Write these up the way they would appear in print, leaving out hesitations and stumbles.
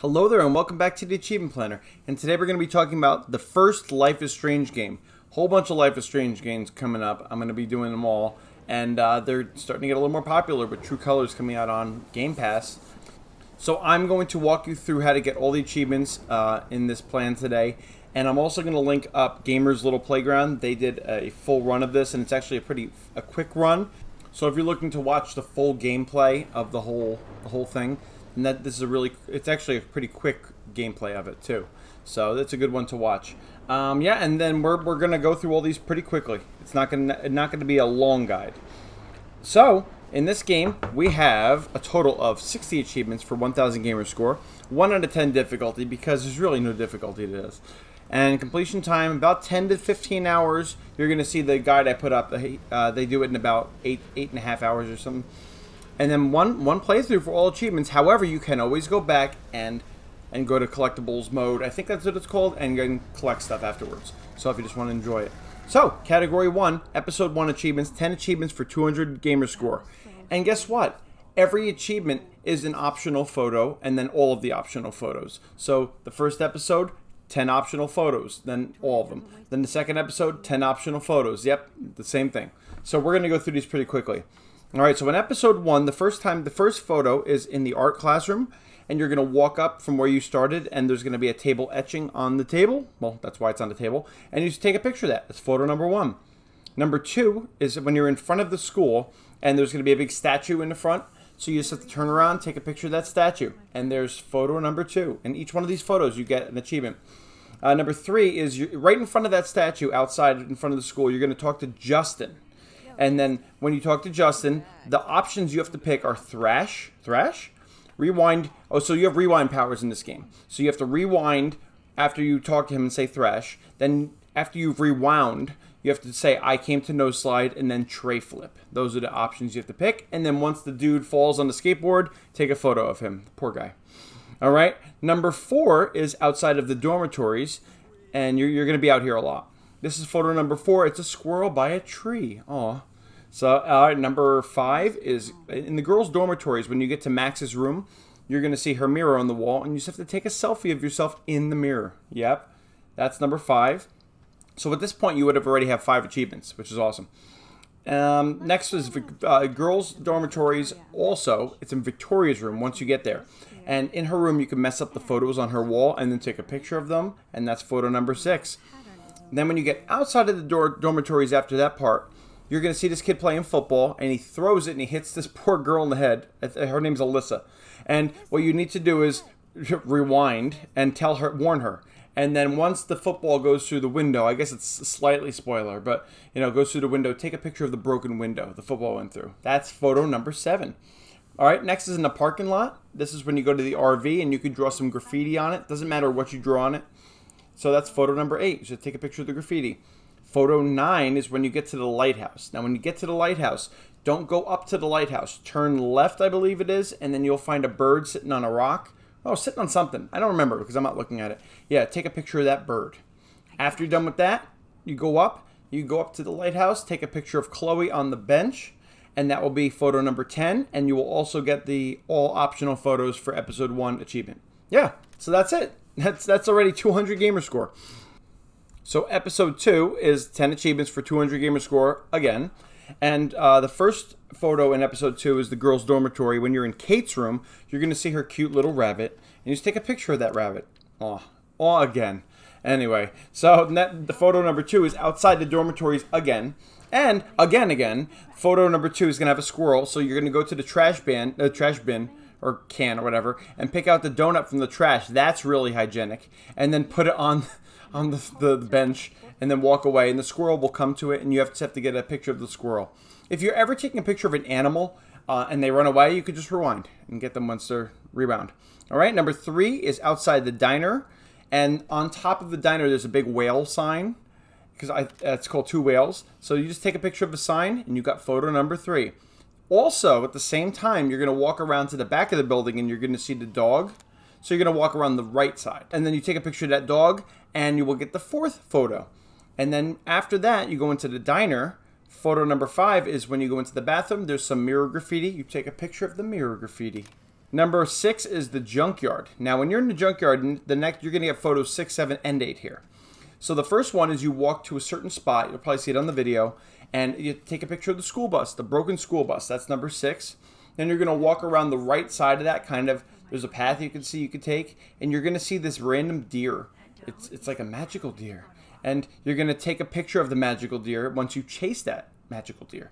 Hello there and welcome back to the Achievement Planner. And today we're going to be talking about the first Life is Strange game. Whole bunch of Life is Strange games coming up. I'm going to be doing them all. And they're starting to get a little more popular with True Colors coming out on Game Pass. So I'm going to walk you through how to get all the achievements in this plan today. And I'm also going to link up Gamer's Little Playground. They did a full run of this and it's actually a quick run. So if you're looking to watch the full gameplay of the whole thing, and it's actually a pretty quick gameplay of it too. So that's a good one to watch. Yeah, and then we're gonna go through all these pretty quickly. It's not gonna be a long guide. So in this game, we have a total of 60 achievements for 1,000 gamer score, 1 out of 10 difficulty because there's really no difficulty to this. And completion time about 10 to 15 hours. You're gonna see the guide I put up. They do it in about 8.5 hours or something. And then one playthrough for all achievements. However, you can always go back and go to collectibles mode. I think that's what it's called, and then collect stuff afterwards. So if you just want to enjoy it. So category 1, episode 1 achievements, 10 achievements for 200 gamer score. And guess what? Every achievement is an optional photo, and then all of the optional photos. So the first episode, 10 optional photos, then all of them. Then the second episode, 10 optional photos. Yep, the same thing. So we're going to go through these pretty quickly. All right, so in episode 1, the first photo is in the art classroom, and you're going to walk up from where you started, and there's going to be a table etching on the table. Well, that's why it's on the table. And you just take a picture of that. That's photo number 1. Number 2 is when you're in front of the school, and there's going to be a big statue in the front. So you just have to turn around, take a picture of that statue. And there's photo number 2. And each one of these photos, you get an achievement. Number 3 is right in front of that statue, outside in front of the school, you're going to talk to Justin. And then when you talk to Justin, the options you have to pick are thrash, rewind. Oh, so you have rewind powers in this game. So you have to rewind after you talk to him and say thrash. Then after you've rewound, you have to say I came to no slide and then tray flip. Those are the options you have to pick. And then once the dude falls on the skateboard, take a photo of him. Poor guy. All right. Number 4 is outside of the dormitories, and you're going to be out here a lot. This is photo number 4. It's a squirrel by a tree. Aw. So number 5 is in the girls' dormitories. When you get to Max's room, you're going to see her mirror on the wall, and you just have to take a selfie of yourself in the mirror. Yep. That's number 5. So at this point, you would have already have 5 achievements, which is awesome. Next is girls' dormitories. Also, it's in Victoria's room once you get there. And in her room, you can mess up the photos on her wall and then take a picture of them, and that's photo number 6. Then when you get outside of the dormitories after that part, you're going to see this kid playing football, and he throws it, and he hits this poor girl in the head. Her name's Alyssa. And what you need to do is rewind and warn her. And then once the football goes through the window, I guess it's slightly spoiler, but goes through the window, take a picture of the broken window the football went through. That's photo number 7. All right, next is in the parking lot. This is when you go to the RV, and you can draw some graffiti on it. Doesn't matter what you draw on it. So that's photo number 8. You should take a picture of the graffiti. Photo 9 is when you get to the lighthouse. Now, when you get to the lighthouse, don't go up to the lighthouse. Turn left, I believe it is, and then you'll find a bird sitting on a rock. Oh, sitting on something. I don't remember because I'm not looking at it. Yeah, take a picture of that bird. After you're done with that, you go up to the lighthouse, take a picture of Chloe on the bench, and that will be photo number 10, and you will also get the all optional photos for episode 1 achievement. Yeah, so that's it. That's already 200 gamer score. So episode 2 is 10 achievements for 200 gamer score again. And the first photo in episode 2 is the girls' dormitory. When you're in Kate's room, you're going to see her cute little rabbit. And you just take a picture of that rabbit. Aw, again. Anyway, so the photo number 2 is outside the dormitories again. And again, photo number 2 is going to have a squirrel. So you're going to go to the trash bin, or can or whatever, and pick out the donut from the trash. That's really hygienic. And then put it on the bench, and then walk away, and the squirrel will come to it, and you just have to get a picture of the squirrel. If you're ever taking a picture of an animal and they run away, you could just rewind and get them once they're rebound. All right, number 3 is outside the diner, and on top of the diner there's a big whale sign, because it's called 2 whales. So you just take a picture of the sign, and you got photo number 3. Also, at the same time, you're going to walk around to the back of the building, and you're going to see the dog. So you're going to walk around the right side. And then you take a picture of that dog, and you will get the 4th photo. And then after that, you go into the diner. Photo number 5 is when you go into the bathroom. There's some mirror graffiti. You take a picture of the mirror graffiti. Number 6 is the junkyard. Now, when you're in the junkyard, you're going to get photos 6, 7, and 8 here. So the first one is you walk to a certain spot. You'll probably see it on the video. And you take a picture of the school bus, the broken school bus. That's number 6. Then you're going to walk around the right side of that, kind of. There's a path you can see you could take. And you're going to see this random deer. It's like a magical deer. And you're going to take a picture of the magical deer once you chase that magical deer.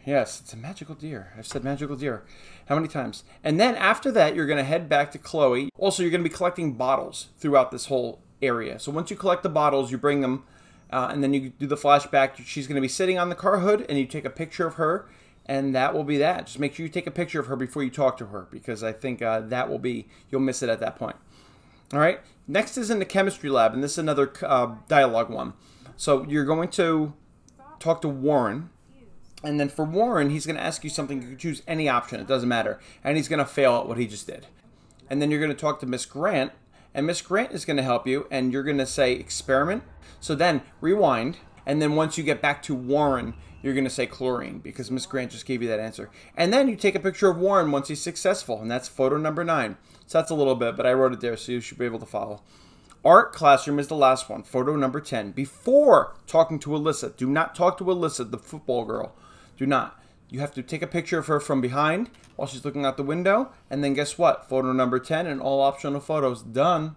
Yes, it's a magical deer. I've said magical deer. How many times? And then after that, you're going to head back to Chloe. Also, you're going to be collecting bottles throughout this whole area. So once you collect the bottles, you bring them, and then you do the flashback. She's going to be sitting on the car hood, and you take a picture of her, and that will be that. Just make sure you take a picture of her before you talk to her, because I think that will be, you'll miss it at that point. All right. Next is in the chemistry lab, and this is another dialogue one. So you're going to talk to Warren. And then for Warren, he's going to ask you something. You can choose any option. It doesn't matter. And he's going to fail at what he just did. And then you're going to talk to Miss Grant. And Miss Grant is going to help you. And you're going to say experiment. So then rewind. And then once you get back to Warren, you're going to say chlorine. Because Miss Grant just gave you that answer. And then you take a picture of Warren once he's successful. And that's photo number 9. So that's a little bit. But I wrote it there so you should be able to follow. Art classroom is the last one. Photo number 10. Before talking to Alyssa. Do not talk to Alyssa, the football girl. Do not. You have to take a picture of her from behind while she's looking out the window. And then guess what? Photo number 10 and all optional photos. Done.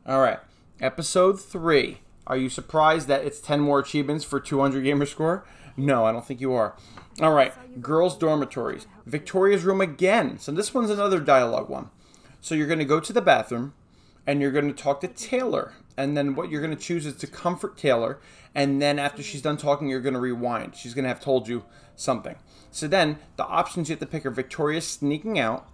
All right. Episode 3. Are you surprised that it's 10 more achievements for 200 gamer score? No, I don't think you are. All right. Girls' dormitories. Victoria's room again. So this one's another dialogue one. So you're going to go to the bathroom and you're going to talk to Taylor. And then what you're going to choose is to comfort Taylor. And then after she's done talking, you're going to rewind. She's going to have told you something. So then the options you have to pick are Victoria's sneaking out.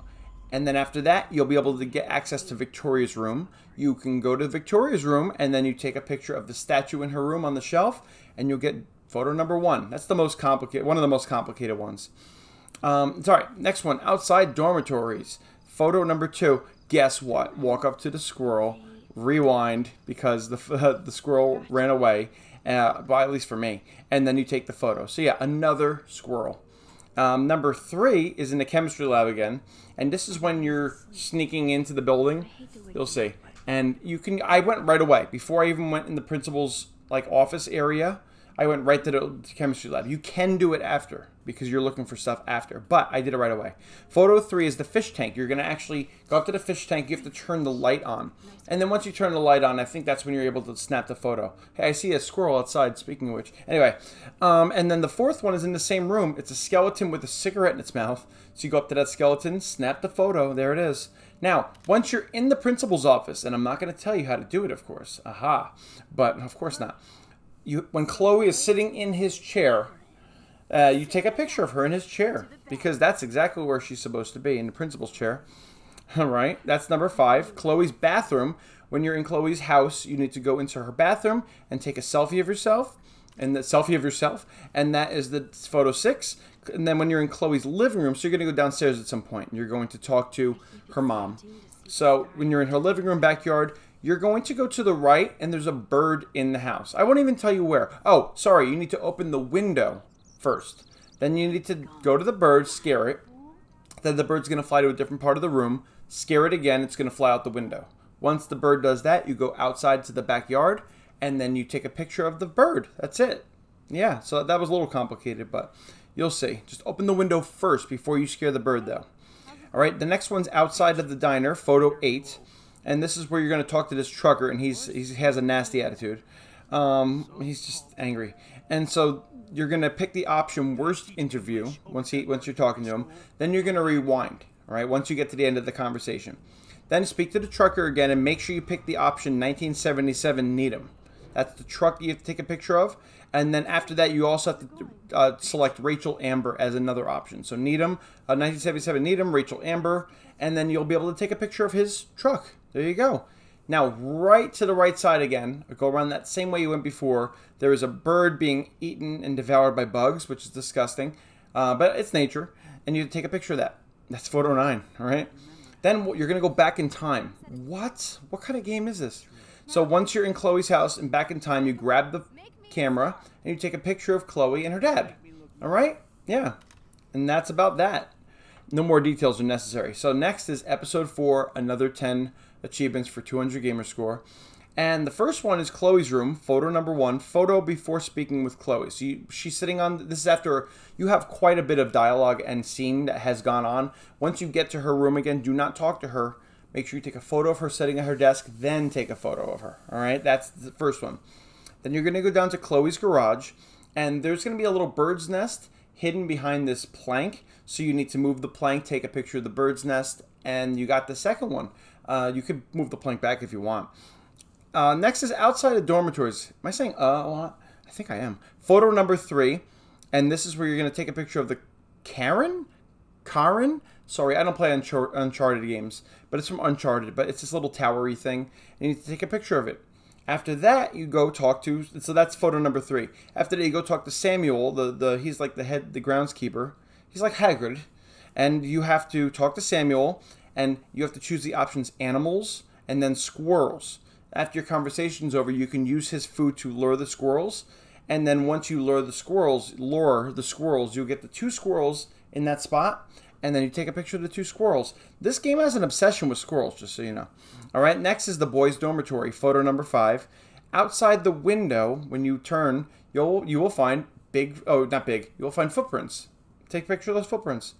And then after that, you'll be able to get access to Victoria's room. You can go to Victoria's room and then you take a picture of the statue in her room on the shelf. And you'll get photo number 1. That's the most complicated, one of the most complicated ones. Sorry, next one, outside dormitories. Photo number 2. Guess what? Walk up to the squirrel, rewind because the squirrel ran away. Well, at least for me. And then you take the photo. So yeah, another squirrel. Number 3 is in the chemistry lab again. And this is when you're sneaking into the building. You'll see. And you can, I went right away. Before I even went in the principal's office area, I went right to the chemistry lab. You can do it after because you're looking for stuff after. But I did it right away. Photo 3 is the fish tank. You're going to actually go up to the fish tank. You have to turn the light on. And then once you turn the light on, I think that's when you're able to snap the photo. Hey, I see a squirrel outside, speaking of which. Anyway, and then the 4th one is in the same room. It's a skeleton with a cigarette in its mouth. So you go up to that skeleton, snap the photo. There it is. Now, once you're in the principal's office, and I'm not going to tell you how to do it, of course. Aha. But of course not. When Chloe is sitting in his chair, you take a picture of her in his chair because that's exactly where she's supposed to be, in the principal's chair. All right, that's number 5. Chloe's bathroom. When you're in Chloe's house, you need to go into her bathroom and take a selfie of yourself, and that is the photo 6. And then when you're in Chloe's living room, so you're going to go downstairs at some point, and you're going to talk to her mom. So when you're in her living room backyard, you're going to go to the right, and there's a bird in the house. I won't even tell you where. Oh, sorry, you need to open the window first. Then you need to go to the bird, scare it. Then the bird's going to fly to a different part of the room. Scare it again, it's going to fly out the window. Once the bird does that, you go outside to the backyard, and then you take a picture of the bird. That's it. Yeah, so that was a little complicated, but you'll see. Just open the window first before you scare the bird, though. All right, the next one's outside of the diner, photo 8. And this is where you're going to talk to this trucker, and he has a nasty attitude. He's just angry. And so you're going to pick the option worst interview once you're talking to him. Then you're going to rewind, all right, once you get to the end of the conversation. Then speak to the trucker again and make sure you pick the option 1977 Needham. That's the truck you have to take a picture of. And then after that, you also have to select Rachel Amber as another option. So Needham, 1977 Needham, Rachel Amber, and then you'll be able to take a picture of his truck. There you go. Now, right to the right side again, go around that same way you went before. There is a bird being eaten and devoured by bugs, which is disgusting, but it's nature, and you take a picture of that. That's photo 9, all right? Then you're going to go back in time. What? What kind of game is this? So once you're in Chloe's house and back in time, you grab the camera and you take a picture of Chloe and her dad. All right? Yeah. And that's about that. No more details are necessary. So next is episode 4, another 10 achievements for 200 gamer score. And the first one is Chloe's room, photo number 1, photo before speaking with Chloe. So she's sitting on, this is after you have quite a bit of dialogue and scene that has gone on. Once you get to her room again, do not talk to her. Make sure you take a photo of her sitting at her desk, then take a photo of her. All right, that's the first one. Then you're going to go down to Chloe's garage, and there's going to be a little bird's nest hidden behind this plank. So you need to move the plank, take a picture of the bird's nest, and you got the second one. You could move the plank back if you want. Next is outside of dormitories. Am I saying a lot? I think I am. Photo number 3, and this is where you're going to take a picture of the Karen? Sorry, I don't play Uncharted games, but it's from Uncharted, but it's this little towery thing, and you need to take a picture of it. After that, you go talk to, so that's photo number 3. After that, you go talk to Samuel, he's like the groundskeeper. He's like Hagrid, and you have to talk to Samuel, and you have to choose the options animals and then squirrels. After your conversation's over, you can use his food to lure the squirrels, and then once you lure the squirrels, you'll get the 2 squirrels in that spot, and then you take a picture of the 2 squirrels. This game has an obsession with squirrels, just so you know. All right, next is the boys' dormitory, photo number 5. Outside the window, when you turn, you will find you will find footprints. Take a picture of those footprints.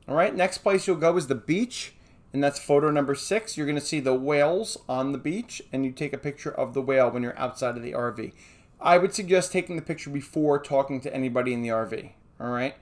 All right, next place you'll go is the beach, and that's photo number 6. You're going to see the whales on the beach, and you take a picture of the whale when you're outside of the RV. I would suggest taking the picture before talking to anybody in the RV. All right.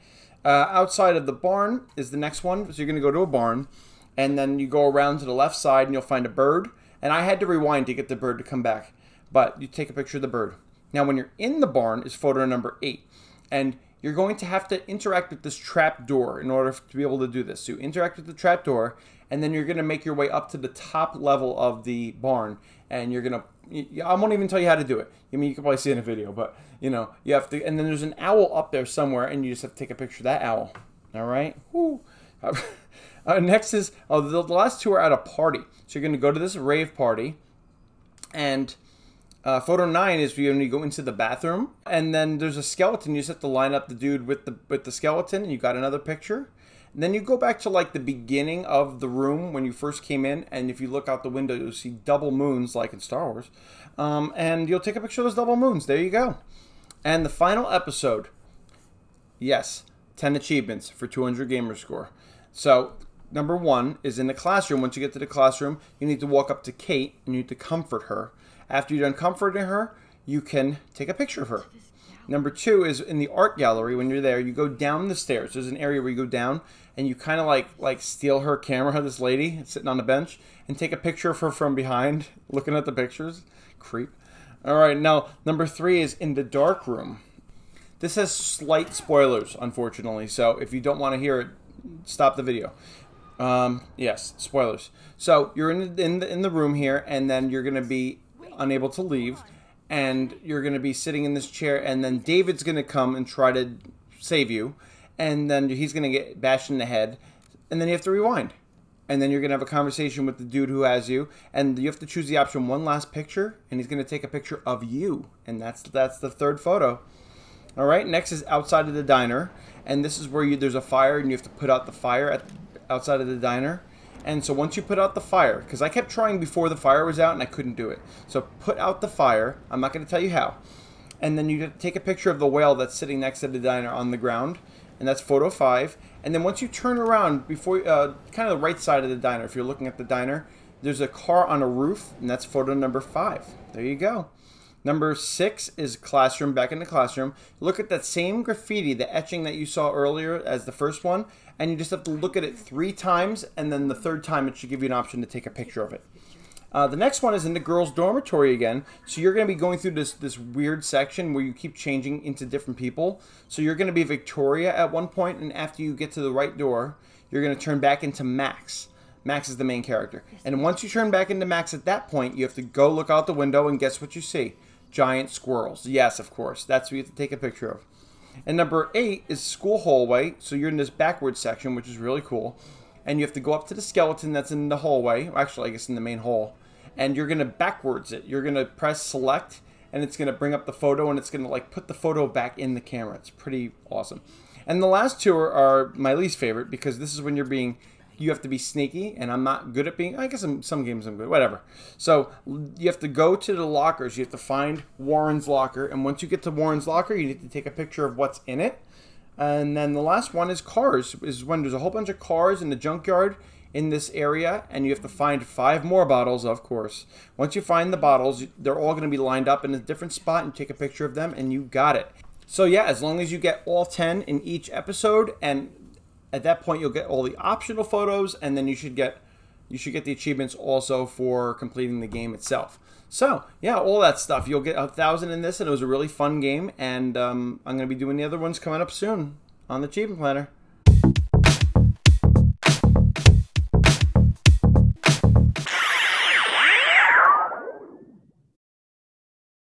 Outside of the barn is the next one. So you're going to go to a barn, and then you go around to the left side, and you'll find a bird. And I had to rewind to get the bird to come back, but you take a picture of the bird. Now, when you're in the barn is photo number 8, and you're going to have to interact with this trap door in order to be able to do this. So you interact with the trap door, and then you're going to make your way up to the top level of the barn, and you're going to, I won't even tell you how to do it. I mean, you can probably see it in a video, but, you know, you have to, and then there's an owl up there somewhere, and you just have to take a picture of that owl. All right? Woo. Next is, the last 2 are at a party. So you're going to go to this rave party, and photo 9 is when you go into the bathroom, and then there's a skeleton. You just have to line up the dude with the skeleton, and you got another picture. And then you go back to like the beginning of the room when you first came in, and if you look out the window, you'll see double moons like in Star Wars, and you'll take a picture of those double moons. There you go. And the final episode, yes, 10 achievements for 200 gamer score. So number 1 is in the classroom. Once you get to the classroom, you need to walk up to Kate and you need to comfort her. After you're done comforting her, you can take a picture of her. Number 2 is in the art gallery. When you're there, you go down the stairs. There's an area where you go down and you kind of like steal her camera, this lady sitting on a bench, and take a picture of her from behind, looking at the pictures. Creep. All right, now number 3 is in the dark room. This has slight spoilers, unfortunately. So if you don't want to hear it, stop the video. Yes, spoilers. So you're in the room here, and then you're going to be unable to leave. And you're going to be sitting in this chair, and then David's going to come and try to save you, and then he's going to get bashed in the head, and then you have to rewind. And then you're going to have a conversation with the dude who has you, and you have to choose the option one last picture, and he's going to take a picture of you, and that's the 3rd photo. All right, next is outside of the diner, and this is where there's a fire, and you have to put out the fire outside of the diner. And so once you put out the fire, because I kept trying before the fire was out and I couldn't do it. So put out the fire. I'm not going to tell you how. And then you take a picture of the whale that's sitting next to the diner on the ground. And that's photo 5. And then once you turn around, before kind of the right side of the diner, if you're looking at the diner, there's a car on a roof. And that's photo number 5. There you go. Number 6 is classroom, back in the classroom. Look at that same graffiti, the etching that you saw earlier as the first one, and you just have to look at it 3 times, and then the 3rd time it should give you an option to take a picture of it. The next one is in the girls' dormitory again. So you're going to be going through this weird section where you keep changing into different people. So you're going to be Victoria at one point, and after you get to the right door, you're going to turn back into Max. Max is the main character. And once you turn back into Max at that point, you have to go look out the window, and guess what you see? Giant squirrels. Yes, of course. That's what you have to take a picture of. And number 8 is school hallway. So you're in this backwards section, which is really cool. And you have to go up to the skeleton that's in the hallway. Actually, I guess in the main hall. And you're going to backwards it. You're going to press select, and it's going to bring up the photo, and it's going to like put the photo back in the camera. It's pretty awesome. And the last two are my least favorite, because this is when you have to be sneaky, and I'm not good at being, I guess in some games I'm good, whatever. So you have to go to the lockers. You have to find Warren's locker, and once you get to Warren's locker, you need to take a picture of what's in it. And then the last one is cars, is when there's a whole bunch of cars in the junkyard in this area, and you have to find 5 more bottles, of course. Once you find the bottles, they're all going to be lined up in a different spot, and take a picture of them, and you got it. So yeah, as long as you get all 10 in each episode, and at that point you'll get all the optional photos, and then you should get the achievements also for completing the game itself. So yeah, all that stuff. You'll get 1,000 in this, and it was a really fun game, and I'm going to be doing the other ones coming up soon on the Achievement Planner.